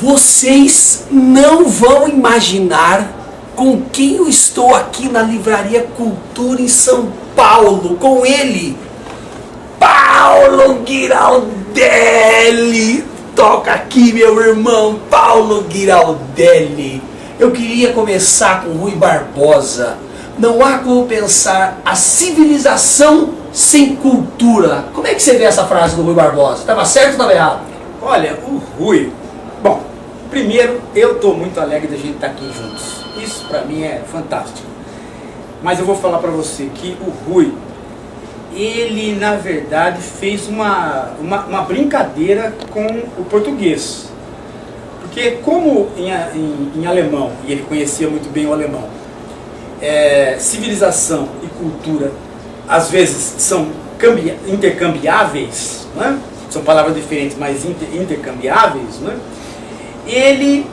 Vocês não vão imaginar com quem eu estou aqui na Livraria Cultura em São Paulo. Com ele, Paulo Giraldelli. Toca aqui, meu irmão, Paulo Giraldelli. Eu queria começar com Rui Barbosa. Não há como pensar a civilização sem cultura. Como é que você vê essa frase do Rui Barbosa? Estava certo ou estava errado? Olha, o Rui... Bom, primeiro, eu estou muito alegre da gente estar aqui juntos. Isso para mim é fantástico. Mas eu vou falar para você que o Rui, ele na verdade fez uma brincadeira com o português. Porque como em alemão, e ele conhecia muito bem o alemão, civilização e cultura às vezes são intercambiáveis, né? São palavras diferentes, mas intercambiáveis, né? Ele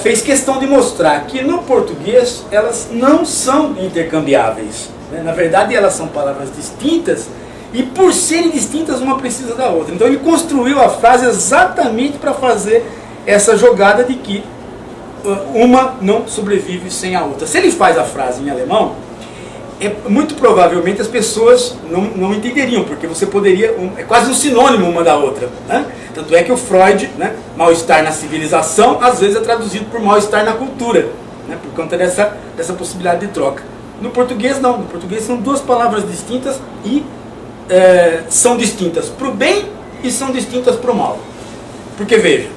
fez questão de mostrar que no português elas não são intercambiáveis, né? Na verdade elas são palavras distintas e por serem distintas uma precisa da outra. Então ele construiu a frase exatamente para fazer essa jogada de que uma não sobrevive sem a outra. Se ele faz a frase em alemão, muito provavelmente as pessoas não entenderiam, porque você poderia... é quase um sinônimo uma da outra, né? Tanto é que o Freud, né, mal-estar na civilização, às vezes é traduzido por mal-estar na cultura, né, por conta dessa possibilidade de troca. No português não, no português são duas palavras distintas e são distintas para o bem e são distintas para o mal. Porque veja,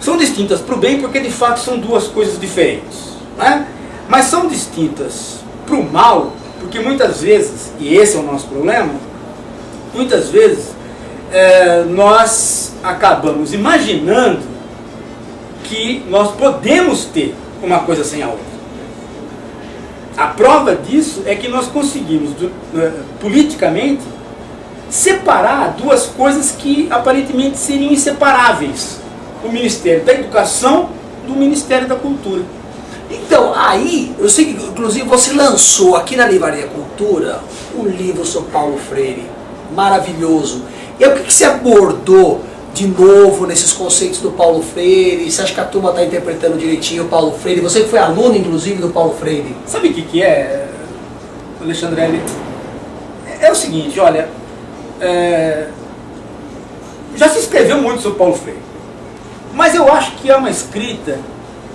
são distintas para o bem porque de fato são duas coisas diferentes, né? Mas são distintas para o mal porque muitas vezes, e esse é o nosso problema, muitas vezes nós acabamos imaginando que nós podemos ter uma coisa sem a outra. A prova disso é que nós conseguimos, politicamente, separar duas coisas que aparentemente seriam inseparáveis. O Ministério da Educação do Ministério da Cultura. Então, aí, eu sei que inclusive você lançou aqui na Livraria Cultura um livro sobre Paulo Freire, maravilhoso. E o que você abordou de novo nesses conceitos do Paulo Freire? Você acha que a turma está interpretando direitinho o Paulo Freire? Você que foi aluno, inclusive, do Paulo Freire. Sabe o que é, Alexandre? É o seguinte, olha, já se escreveu muito sobre Paulo Freire, mas eu acho que é uma escrita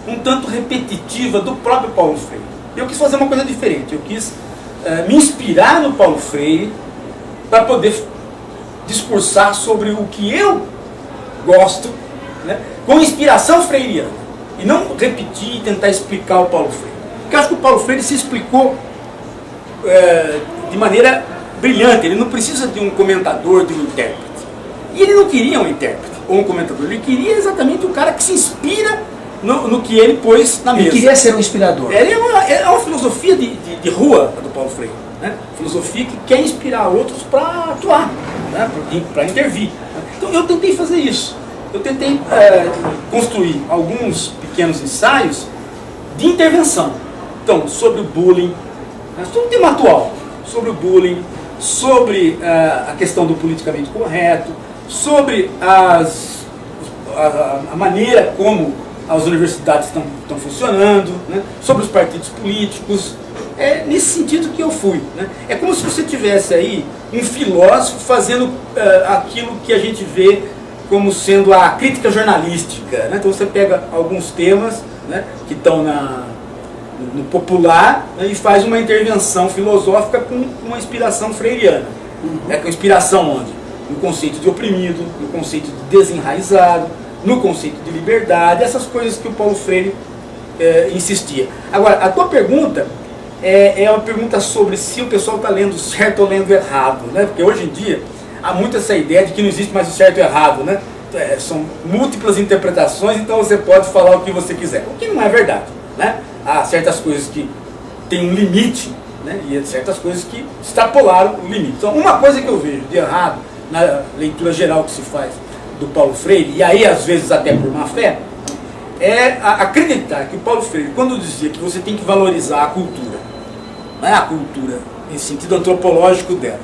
um tanto repetitiva do próprio Paulo Freire. Eu quis fazer uma coisa diferente, eu quis me inspirar no Paulo Freire para poder discursar sobre o que eu gosto, né, com inspiração freiriana, e não repetir e tentar explicar o Paulo Freire. Porque eu acho que o Paulo Freire se explicou de maneira brilhante, ele não precisa de um comentador, de um intérprete. E ele não queria um intérprete ou um comentador, ele queria exatamente o cara que se inspira no que ele pôs na mesa. Ele queria ser um inspirador. É uma filosofia de rua do Paulo Freire, né? Filosofia que quer inspirar outros para atuar, né? Para intervir. Então eu tentei fazer isso. Eu tentei construir alguns pequenos ensaios de intervenção. Então, sobre o bullying, né? Sobre o tema atual, sobre o bullying, sobre a questão do politicamente correto, sobre a maneira como as universidades estão funcionando, né? Sobre os partidos políticos. É nesse sentido que eu fui, né? É como se você tivesse aí um filósofo fazendo aquilo que a gente vê como sendo a crítica jornalística, né? Então você pega alguns temas, né, que estão no popular, né, e faz uma intervenção filosófica com uma inspiração freiriana. Com inspiração onde? No conceito de oprimido, no conceito de desenraizado, no conceito de liberdade, essas coisas que o Paulo Freire insistia. Agora, a tua pergunta é uma pergunta sobre se o pessoal está lendo certo ou lendo errado, né? Porque hoje em dia há muito essa ideia de que não existe mais o certo e o errado, né? São múltiplas interpretações, então você pode falar o que você quiser, o que não é verdade, né? Há certas coisas que têm um limite, né? E certas coisas que extrapolaram o limite. Então, uma coisa que eu vejo de errado na leitura geral que se faz do Paulo Freire, e aí às vezes até por má fé, é acreditar que o Paulo Freire, quando dizia que você tem que valorizar a cultura, não é a cultura em sentido antropológico dela,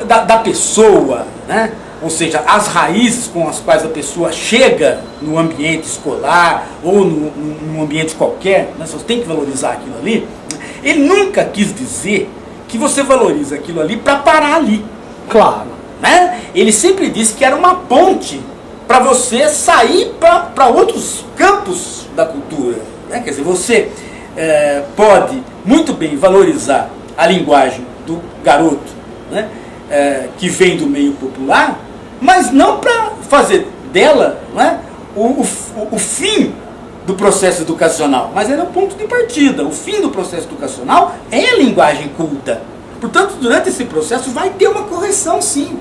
da pessoa, né? ou seja, as raízes com as quais a pessoa chega no ambiente escolar ou num ambiente qualquer, né, você tem que valorizar aquilo ali. Ele nunca quis dizer que você valoriza aquilo ali para parar ali. Claro. Né? Ele sempre disse que era uma ponte para você sair para outros campos da cultura. Né? Quer dizer, você pode muito bem valorizar a linguagem do garoto, né? Que vem do meio popular, mas não para fazer dela, né, o fim do processo educacional, mas era o ponto de partida. O fim do processo educacional é a linguagem culta. Portanto, durante esse processo vai ter uma correção, sim.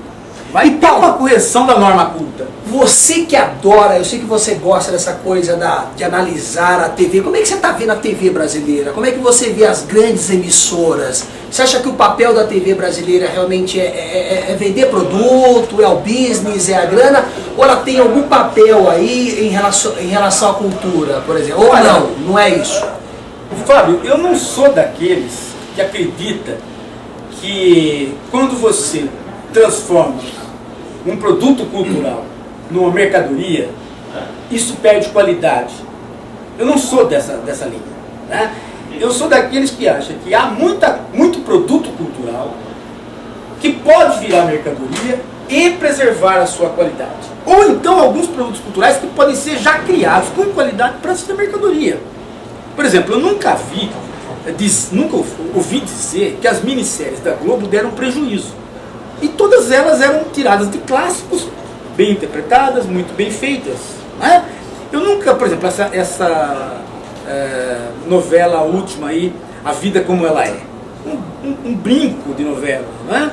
Vai ter uma correção da norma culta. Você que adora, eu sei que você gosta dessa coisa de analisar a TV. Como é que você está vendo a TV brasileira? Como é que você vê as grandes emissoras? Você acha que o papel da TV brasileira realmente é vender produto, é o business, é a grana? Ou ela tem algum papel aí em relação à cultura, por exemplo? Ou não é isso? Fábio, eu não sou daqueles que acredita que quando você transforma um produto cultural numa mercadoria, isso perde qualidade. Eu não sou dessa linha. Né? Eu sou daqueles que acham que há muito produto cultural que pode virar mercadoria e preservar a sua qualidade. Ou então alguns produtos culturais que podem ser já criados com qualidade para ser mercadoria. Por exemplo, eu nunca ouvi dizer que as minisséries da Globo deram prejuízo. E todas elas eram tiradas de clássicos, bem interpretadas, muito bem feitas. Né? Eu nunca, por exemplo, essa novela última aí, A Vida Como Ela É, um brinco de novela. Né?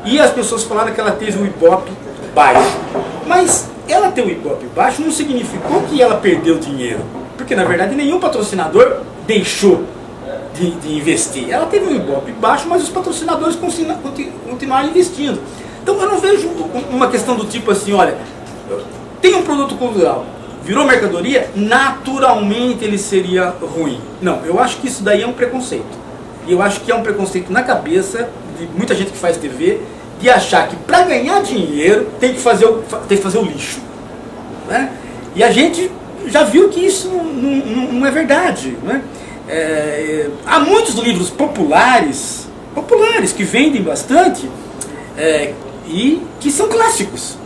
E as pessoas falaram que ela teve um Ibope baixo. Mas ela ter um Ibope baixo não significou que ela perdeu dinheiro. Porque, na verdade, nenhum patrocinador deixou de investir. Ela teve um Ibope baixo, mas os patrocinadores continuaram investindo. Então eu não vejo uma questão do tipo assim, olha, tem um produto cultural, virou mercadoria, naturalmente ele seria ruim. Não, eu acho que isso daí é um preconceito. E eu acho que é um preconceito na cabeça de muita gente que faz TV, de achar que para ganhar dinheiro tem que fazer o lixo. Né? E a gente já viu que isso não é verdade. Né? Há muitos livros populares que vendem bastante e que são clássicos.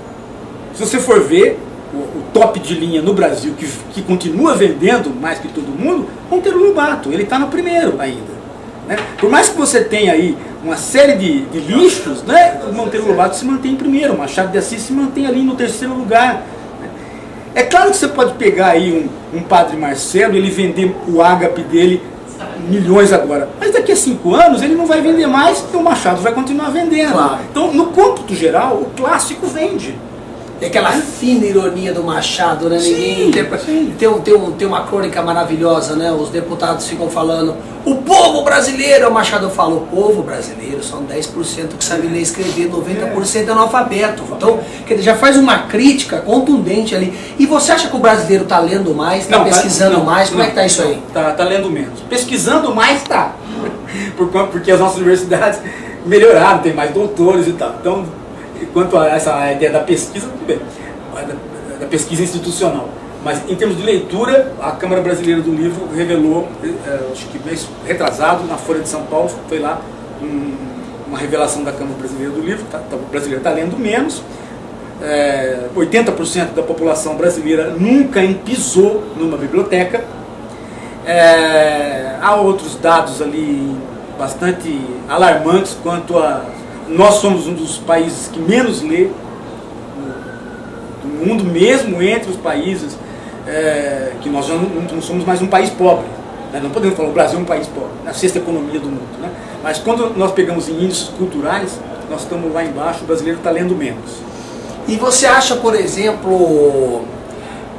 Se você for ver o top de linha no Brasil, que continua vendendo mais que todo mundo, Monteiro Lobato, ele está no primeiro ainda. Né? Por mais que você tenha aí uma série de lixos, né, o Monteiro Lobato se mantém em primeiro, o Machado de Assis se mantém ali no terceiro lugar. É claro que você pode pegar aí um Padre Marcelo, ele vender o ágape dele milhões agora, mas daqui a 5 anos ele não vai vender mais e o Machado vai continuar vendendo. Claro. Então, no cômputo geral, o clássico vende. É aquela fina ironia do Machado, né? Sim, tem uma crônica maravilhosa, né? Os deputados ficam falando, o povo brasileiro, o Machado fala, o povo brasileiro são 10% que sabe ler e escrever, 90% é analfabeto. Então, quer dizer, já faz uma crítica contundente ali. E você acha que o brasileiro está lendo mais, está pesquisando mais? Como é que está isso aí? Tá lendo menos. Pesquisando mais, tá. Porque as nossas universidades melhoraram, tem mais doutores e tal. Então, quanto a essa ideia da pesquisa, tudo bem, da pesquisa institucional. Mas em termos de leitura, a Câmara Brasileira do Livro revelou, acho que mês retrasado, na Folha de São Paulo, foi lá uma revelação da Câmara Brasileira do Livro, o brasileiro está lendo menos, 80% da população brasileira nunca pisou numa biblioteca, há outros dados ali bastante alarmantes quanto a... Nós somos um dos países que menos lê do mundo, mesmo entre os países que nós já não somos mais um país pobre. Né? Não podemos falar que o Brasil é um país pobre, na sexta economia do mundo. Né? Mas quando nós pegamos em índices culturais, nós estamos lá embaixo, o brasileiro está lendo menos. E você acha, por exemplo,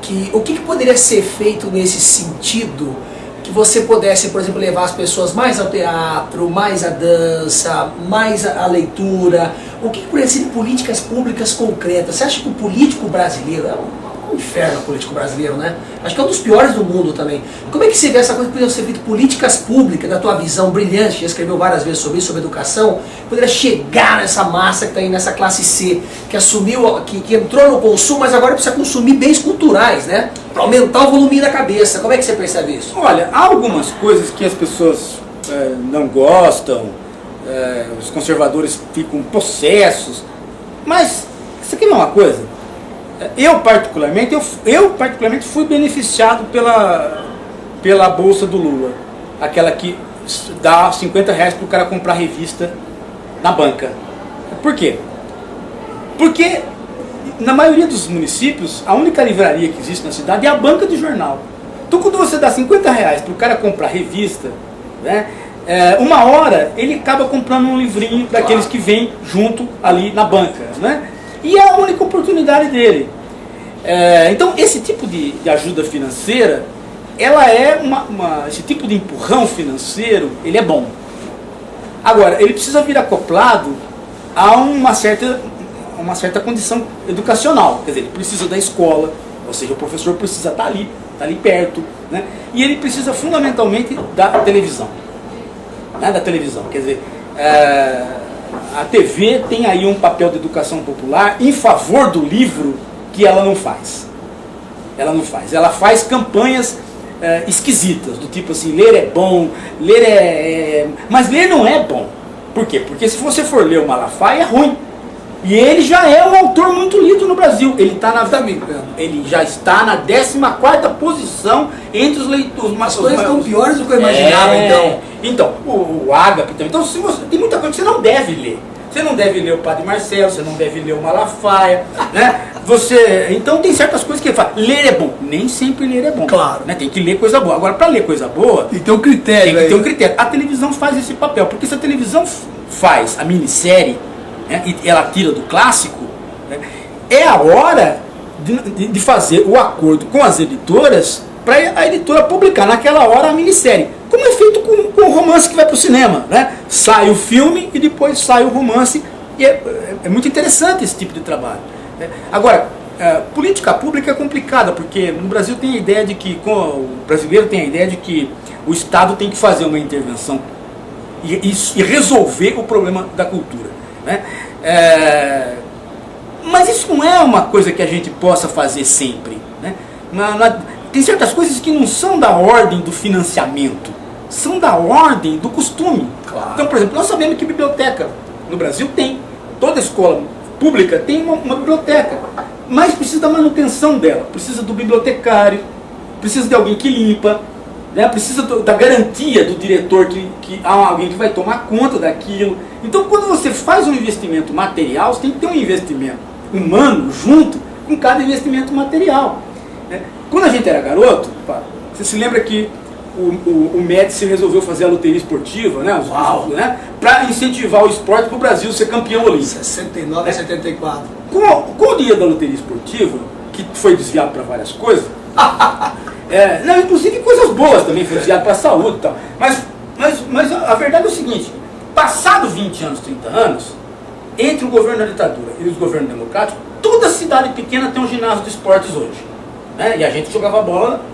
que o que poderia ser feito nesse sentido que você pudesse, por exemplo, levar as pessoas mais ao teatro, mais à dança, mais à leitura? O que poderia ser de políticas públicas concretas? Você acha que o político brasileiro, um inferno político brasileiro, né? Acho que é um dos piores do mundo também. Como é que você vê essa coisa que poderia ser feita políticas públicas, da tua visão brilhante, já escreveu várias vezes sobre isso, sobre educação, poderia chegar nessa massa que está aí nessa classe C, que assumiu, que entrou no consumo, mas agora precisa consumir bens culturais, né? Para aumentar o volume da cabeça. Como é que você percebe isso? Olha, há algumas coisas que as pessoas não gostam, os conservadores ficam possessos, mas você quer ver uma coisa? Eu particularmente fui beneficiado pela bolsa do Lula, aquela que dá R$50 para o cara comprar revista na banca. Por quê? Porque na maioria dos municípios, a única livraria que existe na cidade é a banca de jornal. Então quando você dá R$50 para o cara comprar revista, né, uma hora ele acaba comprando um livrinho daqueles que vem junto ali na banca, né? E é a única oportunidade dele. Então esse tipo de ajuda financeira, ela é esse tipo de empurrão financeiro, ele é bom. Agora, ele precisa vir acoplado a uma certa condição educacional. Quer dizer, ele precisa da escola, ou seja, o professor precisa estar ali perto, né? E ele precisa fundamentalmente da televisão. Né? Da televisão, quer dizer, a TV tem aí um papel de educação popular em favor do livro que ela não faz. Ela faz campanhas esquisitas, do tipo assim, ler é bom, mas ler não é bom. Por quê? Porque se você for ler o Malafaia é ruim. E ele já é um autor muito lido no Brasil. Ele já está na 14ª posição entre os leitores. As coisas estão piores do que eu imaginava, então. Então, o Ágape também. Então, tem muita coisa que você não deve ler. Você não deve ler o Padre Marcelo, você não deve ler o Malafaia, né? Então tem certas coisas que ele fala. Ler é bom. Nem sempre ler é bom. Claro. Né? Tem que ler coisa boa. Agora, para ler coisa boa, tem que ter um critério. Tem que ter um critério. A televisão faz esse papel. Porque se a televisão faz a minissérie, né, e ela tira do clássico, né, é a hora de fazer o acordo com as editoras para a editora publicar naquela hora a minissérie. Como é feito com o romance que vai para o cinema, né? Sai o filme e depois sai o romance. E é muito interessante esse tipo de trabalho. Né? Agora, política pública é complicada, porque no Brasil tem a ideia de que, o brasileiro tem a ideia de que o Estado tem que fazer uma intervenção e resolver o problema da cultura. Né? Mas isso não é uma coisa que a gente possa fazer sempre. Né? Tem certas coisas que não são da ordem do financiamento, são da ordem do costume. Claro. Então, por exemplo, nós sabemos que biblioteca no Brasil tem. Toda escola pública tem uma biblioteca, mas precisa da manutenção dela, precisa do bibliotecário, precisa de alguém que limpa, né? Precisa da garantia do diretor que há alguém que vai tomar conta daquilo. Então, quando você faz um investimento material, você tem que ter um investimento humano junto com cada investimento material. Né? Quando a gente era garoto, você se lembra que o Médici resolveu fazer a loteria esportiva, né? Para incentivar o esporte para o Brasil ser campeão olímpico. 69 a 74. Com o dinheiro da loteria esportiva, que foi desviado para várias coisas, não, inclusive coisas boas também, foi desviado para a saúde e tal. Mas a verdade é o seguinte, passado 20 anos, 30 anos, entre o governo da ditadura e os governos democráticos, toda cidade pequena tem um ginásio de esportes hoje. Né? E a gente jogava bola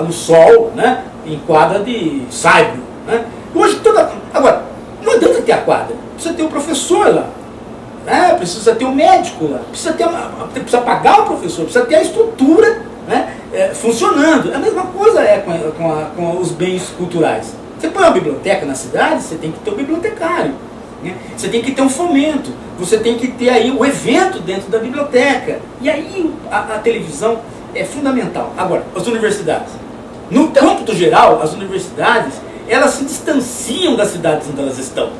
no sol, né? Em quadra de saibro. Né? Hoje agora, não adianta ter a quadra, precisa ter o professor lá. Né? Precisa ter o médico lá, precisa pagar o professor, precisa ter a estrutura, né? Funcionando. A mesma coisa com os bens culturais. Você põe uma biblioteca na cidade, você tem que ter um bibliotecário. Né? Você tem que ter um fomento, você tem que ter aí o evento dentro da biblioteca. E aí a televisão é fundamental. Agora, as universidades. No campo do geral, as universidades, elas se distanciam das cidades onde elas estão.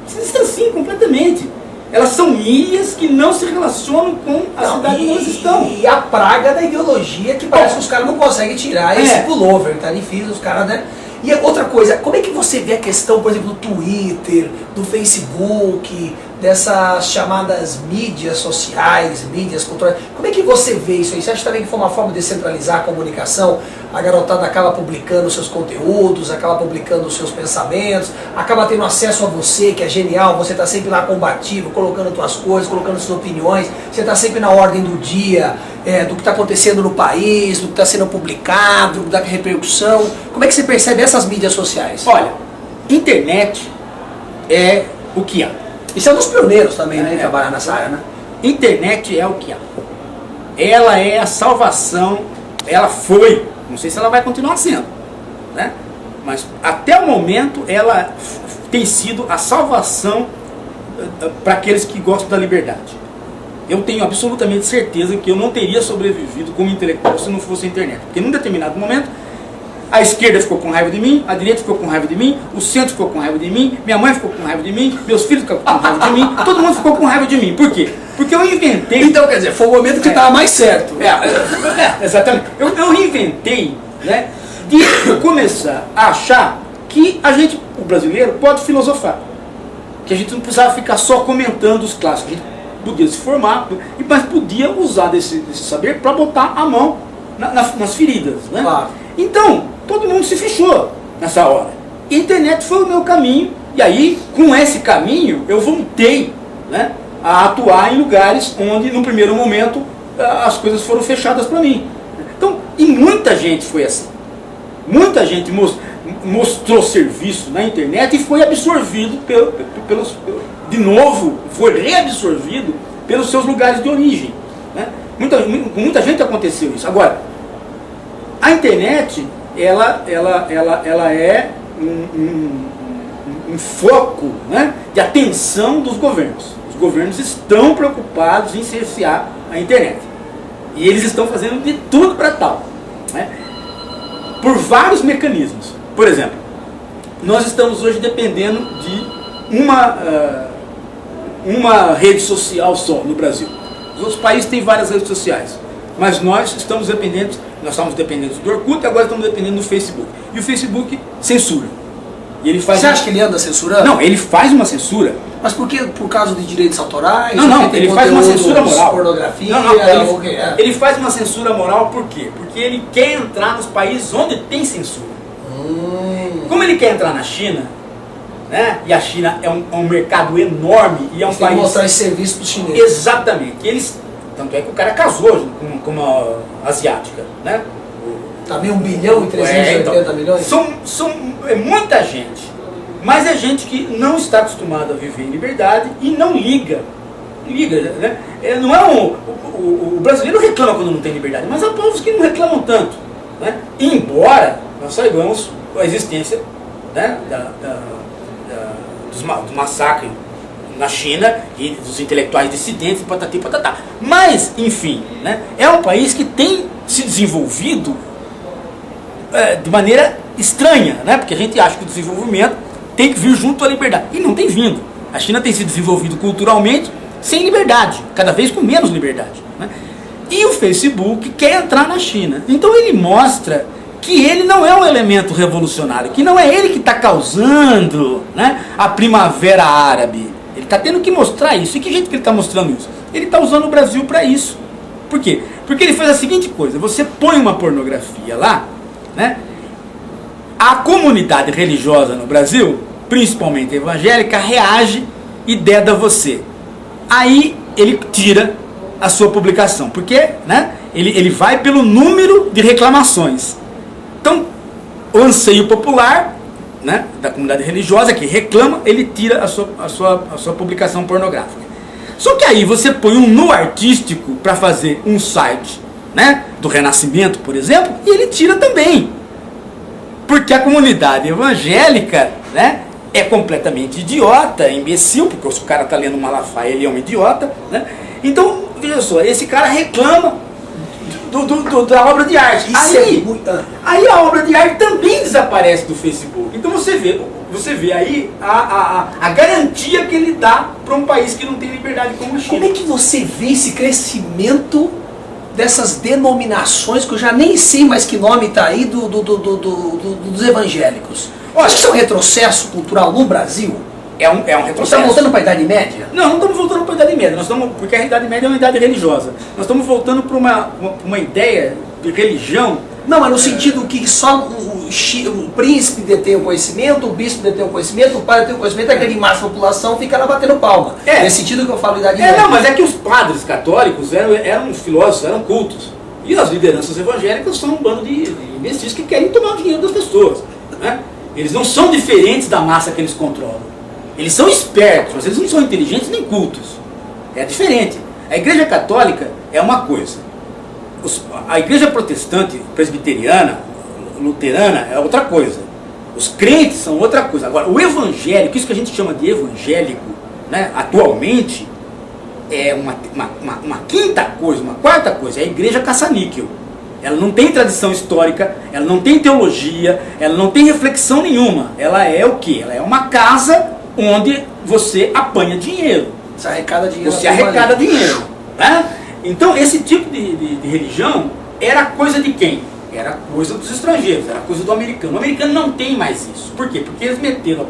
Se distanciam completamente. Elas são ilhas que não se relacionam com a cidade onde elas estão. E a praga da ideologia que parece que os caras não conseguem tirar esse pullover, tá difícil, os caras, né? E outra coisa, como é que você vê a questão, por exemplo, do Twitter, do Facebook, dessas chamadas mídias sociais, mídias culturais. Como é que você vê isso aí? Você acha também que foi uma forma de descentralizar a comunicação? A garotada acaba publicando seus conteúdos, acaba publicando os seus pensamentos, acaba tendo acesso a você, que é genial, você está sempre lá combativo, colocando suas coisas, colocando suas opiniões, você está sempre na ordem do dia, do que está acontecendo no país, do que está sendo publicado, da repercussão. Como é que você percebe essas mídias sociais? Olha, internet é o que há. Isso é um dos pioneiros também, né, em trabalhar nessa área, né? Internet é o que há. Ela é a salvação, ela foi, não sei se ela vai continuar sendo, né? Mas até o momento ela tem sido a salvação para aqueles que gostam da liberdade. Eu tenho absolutamente certeza que eu não teria sobrevivido como intelectual se não fosse a internet. Porque num determinado momento, a esquerda ficou com raiva de mim, a direita ficou com raiva de mim, o centro ficou com raiva de mim, minha mãe ficou com raiva de mim, meus filhos ficaram com raiva de mim, todo mundo ficou com raiva de mim. Por quê? Porque eu inventei... Então, quer dizer, foi o momento que você estava mais certo. Exatamente. Eu inventei, né, de começar a achar que a gente, o brasileiro, pode filosofar. Que a gente não precisava ficar só comentando os clássicos. A gente podia se formar, mas podia usar desse saber para botar a mão nas feridas, né? Claro. Então, todo mundo se fechou nessa hora. E a internet foi o meu caminho, e aí, com esse caminho, eu voltei, né, a atuar em lugares onde, no primeiro momento, as coisas foram fechadas para mim. Então, e muita gente foi assim. Muita gente mostrou serviço na internet e foi absorvido de novo, foi reabsorvido pelos seus lugares de origem, né? Muita gente aconteceu isso. Agora, a internet, ela é um foco, né, de atenção dos governos. Os governos estão preocupados em cercear a internet. E eles estão fazendo de tudo para tal, né, por vários mecanismos. Por exemplo, nós estamos hoje dependendo de uma rede social só no Brasil. Os outros países têm várias redes sociais, mas nós estamos dependentes do Orkut e agora estamos dependendo do Facebook. E o Facebook censura. E ele faz. Você acha que ele anda censurando? Não, ele faz uma censura. Mas por quê? Por causa de direitos autorais? Não, ele faz uma censura moral. Pornografia? Ele faz uma censura moral por quê? Porque ele quer entrar nos países onde tem censura. Como ele quer entrar na China, né? E a China é um mercado enorme e é um país... Tem mostrar esse serviço para os chineses. Exatamente. Tanto é que o cara casou com uma asiática, né? Também 1 bilhão e 380 milhões? É muita gente, mas é gente que não está acostumada a viver em liberdade e não liga. Né? Não é o brasileiro reclama quando não tem liberdade, mas há povos que não reclamam tanto, né? Embora nós saibamos a existência, né, do massacre na China e dos intelectuais dissidentes, patati patatá. Mas, enfim, né, é um país que tem se desenvolvido de maneira estranha, né, porque a gente acha que o desenvolvimento tem que vir junto à liberdade. E não tem vindo. A China tem se desenvolvido culturalmente sem liberdade, cada vez com menos liberdade, né? E o Facebook quer entrar na China. Então ele mostra que ele não é um elemento revolucionário, que não é ele que está causando, né, a primavera árabe. Ele está tendo que mostrar isso. E que jeito que ele está mostrando isso? Ele está usando o Brasil para isso. Por quê? Porque ele faz a seguinte coisa: você põe uma pornografia lá, né? A comunidade religiosa no Brasil, principalmente evangélica, reage e deda você. Aí ele tira a sua publicação, porque, né, ele vai pelo número de reclamações. Então, o anseio popular, né, da comunidade religiosa que reclama, ele tira a sua publicação pornográfica. Só que aí você põe um nu artístico para fazer um site, né, do Renascimento, por exemplo, e ele tira também. Porque a comunidade evangélica, né, é completamente idiota, imbecil, porque se o cara está lendo Malafaia, ele é um idiota, né? Então, veja só, esse cara reclama da obra de arte. Aí a obra de arte também desaparece do Facebook. Então você vê aí a garantia que ele dá para um país que não tem liberdade como a China. Como é que você vê esse crescimento dessas denominações, que eu já nem sei mais que nome está aí, dos evangélicos? Acho que isso é um retrocesso cultural no Brasil? É um retrocesso. Você está voltando para a Idade Média? Não estamos voltando para a Idade Média, porque a Idade Média é uma idade religiosa. Nós estamos voltando para uma ideia de religião. Não, mas no sentido que só o príncipe detém o conhecimento, o bispo detém o conhecimento, o padre detém o conhecimento, aquele massa da população fica lá batendo palma. Nesse sentido que eu falo Idade Média. Não, mas é que os padres católicos eram filósofos, eram cultos. E as lideranças evangélicas são um bando de imbecis que querem tomar o dinheiro das pessoas. Né? Eles não são diferentes da massa que eles controlam. Eles são espertos, mas eles não são inteligentes nem cultos. É diferente. A Igreja Católica é uma coisa. A Igreja Protestante, Presbiteriana, Luterana é outra coisa. Os crentes são outra coisa. Agora, o evangélico, isso que a gente chama de evangélico, né, atualmente, é uma quinta coisa, uma quarta coisa, é a igreja caça-níquel. Ela não tem tradição histórica, ela não tem teologia, ela não tem reflexão nenhuma. Ela é o quê? Ela é uma casa onde você apanha dinheiro. Você arrecada dinheiro. Você arrecada dinheiro. Né? Então, esse tipo de religião era coisa de quem? Era coisa dos estrangeiros, era coisa do americano. O americano não tem mais isso. Por quê? Porque eles meteram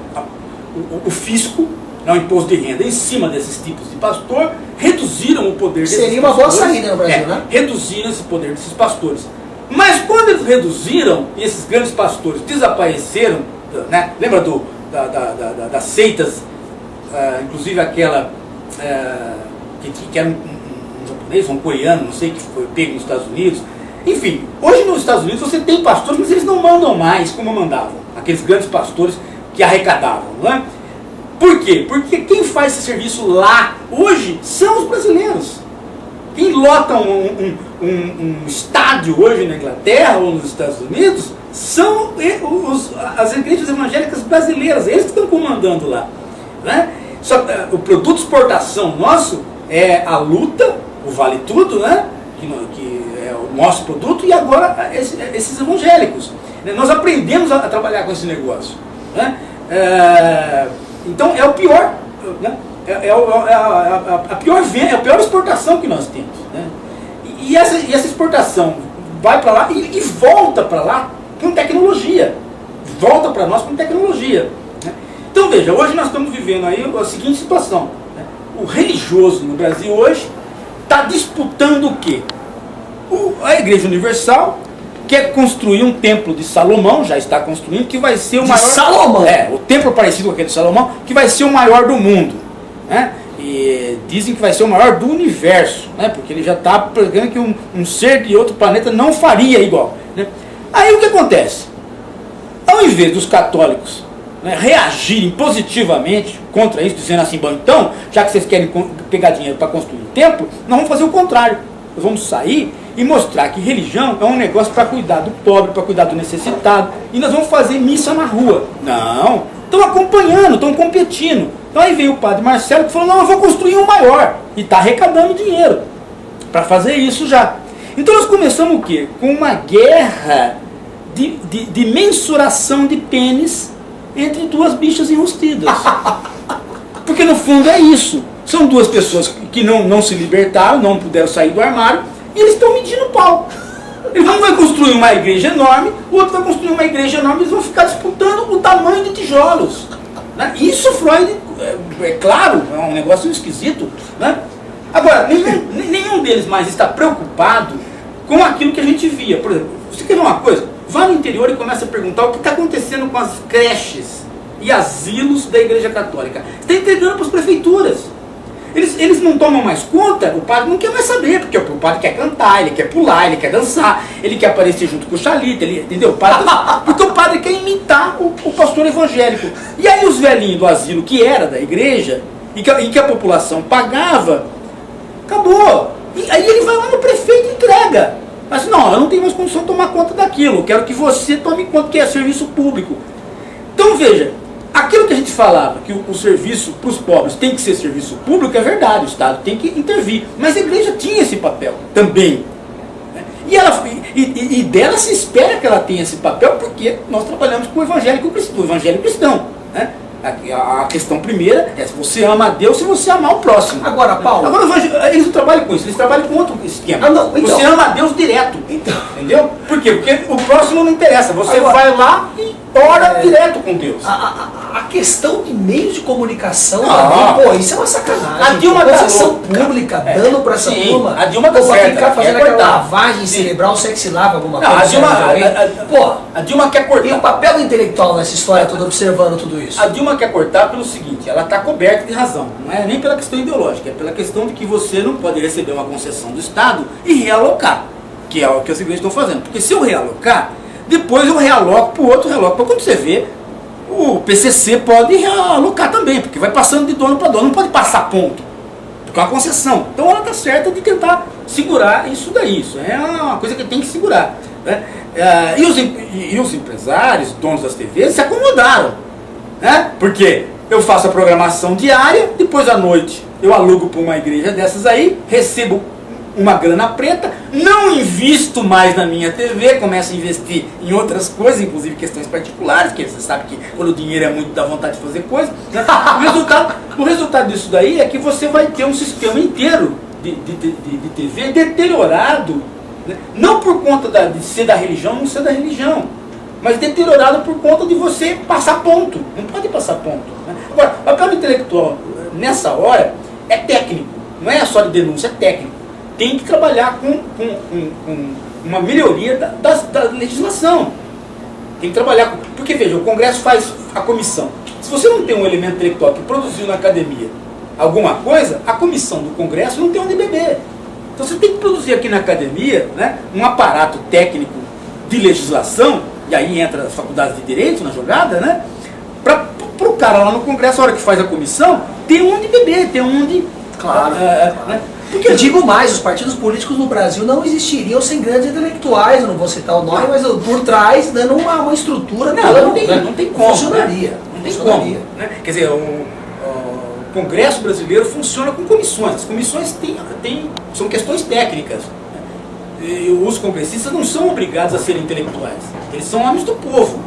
o fisco, o imposto de renda, em cima desses tipos de pastor, reduziram o poder desses pastores. Seria uma boa saída no Brasil, né? Reduziram esse poder desses pastores. Mas quando eles reduziram, e esses grandes pastores desapareceram, né? Lembra das seitas, inclusive aquela que era um japonês, um coreano, não sei, que foi pego nos Estados Unidos. Enfim, hoje nos Estados Unidos você tem pastores, mas eles não mandam mais como mandavam. Aqueles grandes pastores que arrecadavam, não é? Por quê? Porque quem faz esse serviço lá, hoje, são os brasileiros. Quem lota um estádio hoje na Inglaterra ou nos Estados Unidos, são as igrejas evangélicas brasileiras, eles que estão comandando lá. Né? Só, o produto de exportação nosso é a luta, o vale tudo, né? que é o nosso produto, e agora esses evangélicos. Nós aprendemos a trabalhar com esse negócio. Né? Então é o pior, né? A pior exportação que nós temos. Né? E essa exportação vai para lá e volta para lá com tecnologia. Volta para nós com tecnologia. Né? Então veja, hoje nós estamos vivendo aí a seguinte situação. Né? O religioso no Brasil hoje está disputando o quê? A Igreja Universal quer construir um templo de Salomão, já está construindo, que vai ser o maior... Salomão? O templo parecido com aquele de Salomão, que vai ser o maior do mundo. Né? E dizem que vai ser o maior do universo, né? Porque ele já está pregando que um ser de outro planeta não faria igual. Né? Aí o que acontece? Ao invés dos católicos, né, reagirem positivamente contra isso, dizendo assim, bom, então, já que vocês querem pegar dinheiro para construir um templo, nós vamos fazer o contrário. Nós vamos sair e mostrar que religião é um negócio para cuidar do pobre, para cuidar do necessitado, e nós vamos fazer missa na rua. Não, estão acompanhando, estão competindo. Então aí veio o padre Marcelo que falou, não, eu vou construir um maior, e está arrecadando dinheiro para fazer isso já. Então nós começamos o quê? Com uma guerra de mensuração de pênis entre duas bichas enrustidas. Porque no fundo é isso. São duas pessoas que não se libertaram, não puderam sair do armário, e eles estão medindo pau. Um vai construir uma igreja enorme, o outro vai construir uma igreja enorme, eles vão ficar disputando o tamanho de tijolos. Né? Isso Freud, é claro, é um negócio esquisito. Né? Agora, nenhum deles mais está preocupado com aquilo que a gente via. Por exemplo, você quer ver uma coisa? Vá no interior e começa a perguntar o que está acontecendo com as creches e asilos da Igreja Católica. Está entregando para as prefeituras. Eles não tomam mais conta, o padre não quer mais saber, porque o padre quer cantar, ele quer pular, ele quer dançar, ele quer aparecer junto com o Xalita, entendeu? Porque o padre quer imitar o pastor evangélico. E aí os velhinhos do asilo, que era da igreja, e que a população pagava, acabou. E aí ele vai lá no prefeito e entrega. Mas não, eu não tenho mais condição de tomar conta daquilo, eu quero que você tome conta, que é serviço público. Então veja, aquilo que a gente falava, que o serviço para os pobres tem que ser serviço público, é verdade, o Estado tem que intervir. Mas a igreja tinha esse papel também. E dela se espera que ela tenha esse papel, porque nós trabalhamos com o evangelho cristão. Né? A questão primeira é se você ama a Deus, se você amar o próximo. Agora, Paulo... Agora, eles não trabalham com isso, eles trabalham com outro esquema. Então, você ama a Deus direto. Então. Entendeu? Por quê? Porque o próximo não interessa. Você vai lá e ora direto com Deus. a questão de meios de comunicação, Ah. também, pô, isso é uma sacanagem. A Dilma concessão tá pública louca. dando pra essa Sim, turma. a Dilma tá pô, pra certa, ficar fazendo quer aquela cortar. lavagem Sim. cerebral, sexilava alguma Não, coisa. a Dilma, pô, a Dilma quer e o cortar. papel do intelectual nessa história toda observando tudo isso? A Dilma quer cortar pelo seguinte, ela está coberta de razão. Não é nem pela questão ideológica, é pela questão de que você não pode receber uma concessão do Estado e realocar, que é o que as igrejas estão fazendo. Porque se eu realocar, depois eu realoco para o outro, realoco para quando você vê, o PCC pode realocar também, porque vai passando de dono para dono, não pode passar ponto, porque é uma concessão. Então ela está certa de tentar segurar isso daí, isso é uma coisa que tem que segurar, né? E os empresários, donos das TVs, se acomodaram, né? Porque eu faço a programação diária, depois à noite eu alugo para uma igreja dessas aí, recebo uma grana preta, não invisto mais na minha TV, começo a investir em outras coisas, inclusive questões particulares, porque você sabe que quando o dinheiro é muito, dá vontade de fazer coisa, né? O resultado disso daí é que você vai ter um sistema inteiro de TV deteriorado, né? Não por conta de ser da religião, não ser da religião, mas deteriorado por conta de você passar ponto. Não pode passar ponto, né? Agora, o papel intelectual nessa hora é técnico, não é só de denúncia, é técnico. Tem que trabalhar com uma melhoria da legislação. Tem que trabalhar com... Porque, veja, o Congresso faz a comissão. Se você não tem um elemento intelectual que produziu na academia alguma coisa, a comissão do Congresso não tem onde beber. Então você tem que produzir aqui na academia, né, um aparato técnico de legislação, e aí entra as faculdades de direito na jogada, né, para o cara lá no Congresso, a hora que faz a comissão, ter onde beber, ter onde... Claro. Né? Porque eu digo mais, os partidos políticos no Brasil não existiriam sem grandes intelectuais, eu não vou citar o nome, mas por trás dando uma estrutura. Não tem como. Funcionaria. Né? Não tem como. Né? Quer dizer, o Congresso brasileiro funciona com comissões. As comissões são questões técnicas. Né? E os congressistas não são obrigados a serem intelectuais. Eles são homens do povo.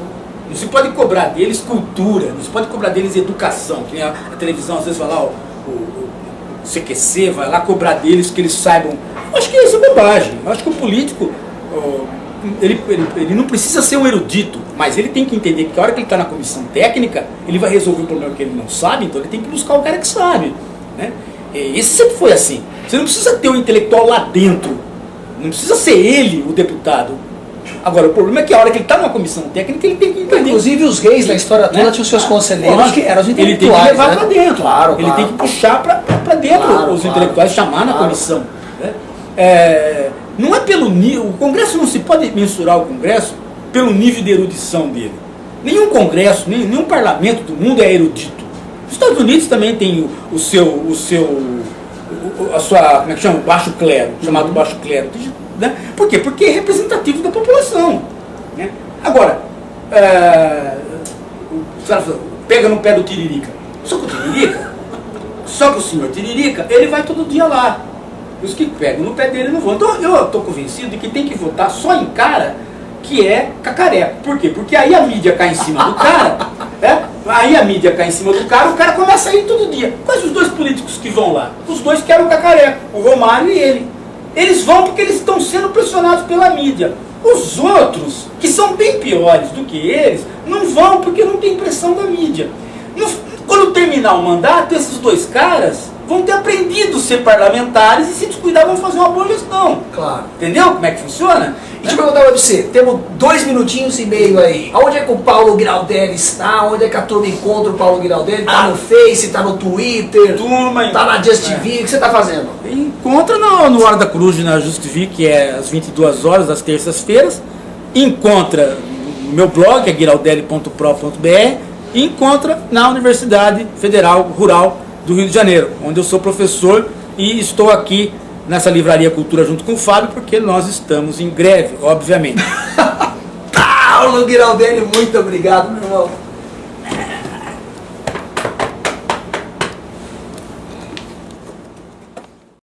Não se pode cobrar deles cultura, não se pode cobrar deles educação. Que nem a televisão às vezes vai lá, o CQC vai lá cobrar deles que eles saibam. Eu acho que isso é bobagem. Eu acho que o político, ele não precisa ser um erudito, mas ele tem que entender que a hora que ele está na comissão técnica, ele vai resolver um problema que ele não sabe, então ele tem que buscar o cara que sabe. Né? Esse sempre foi assim. Você não precisa ter um intelectual lá dentro, não precisa ser ele o deputado. Agora, o problema é que a hora que ele está numa comissão técnica, ele tem que entender. Inclusive os reis na história toda, né, tinham seus conselheiros que eram os intelectuais. Ele tem que levar, né, para dentro. Claro, ele tem que puxar para dentro os intelectuais, chamar na comissão. Né? Não é pelo nível. O Congresso não se pode mensurar o Congresso pelo nível de erudição dele. Nenhum Congresso, nenhum parlamento do mundo é erudito. Os Estados Unidos também tem a sua, como é que chama? Baixo clero, chamado baixo clero. Né? Por quê? Porque é representativo da população. Né? Agora, pega no pé do Tiririca. Só que o senhor Tiririca, ele vai todo dia lá. Os que pegam no pé dele não vão. Então eu estou convencido de que tem que votar só em cara que é cacareco. Por quê? Porque aí a mídia cai em cima do cara, né? Aí a mídia cai em cima do cara, o cara começa a ir todo dia. Quais os dois políticos que vão lá? Os dois que eram o cacareco, o Romário e ele. Eles vão porque eles estão sendo pressionados pela mídia. Os outros, que são bem piores do que eles, não vão porque não tem pressão da mídia. Quando terminar o mandato, esses dois caras vão ter aprendido a ser parlamentares e se descuidar vão fazer uma boa gestão. Claro. Entendeu como é que funciona? E deixa eu perguntar pra você, temos 2 minutinhos e meio aí. Onde é que o Paulo Giraldelli está? Onde é que a turma encontra o Paulo Giraldelli? Tá no Face, tá no Twitter, tá na Just TV, o que você tá fazendo? Encontra no Hora da Cruz, na Just TV, que é às 22 horas, às terças-feiras. Encontra no meu blog, é giraldelli.pro.br. E encontra na Universidade Federal Rural do Rio de Janeiro, onde eu sou professor e estou aqui nessa Livraria Cultura junto com o Fábio, porque nós estamos em greve, obviamente. Paulo Giraldelli, muito obrigado, meu irmão.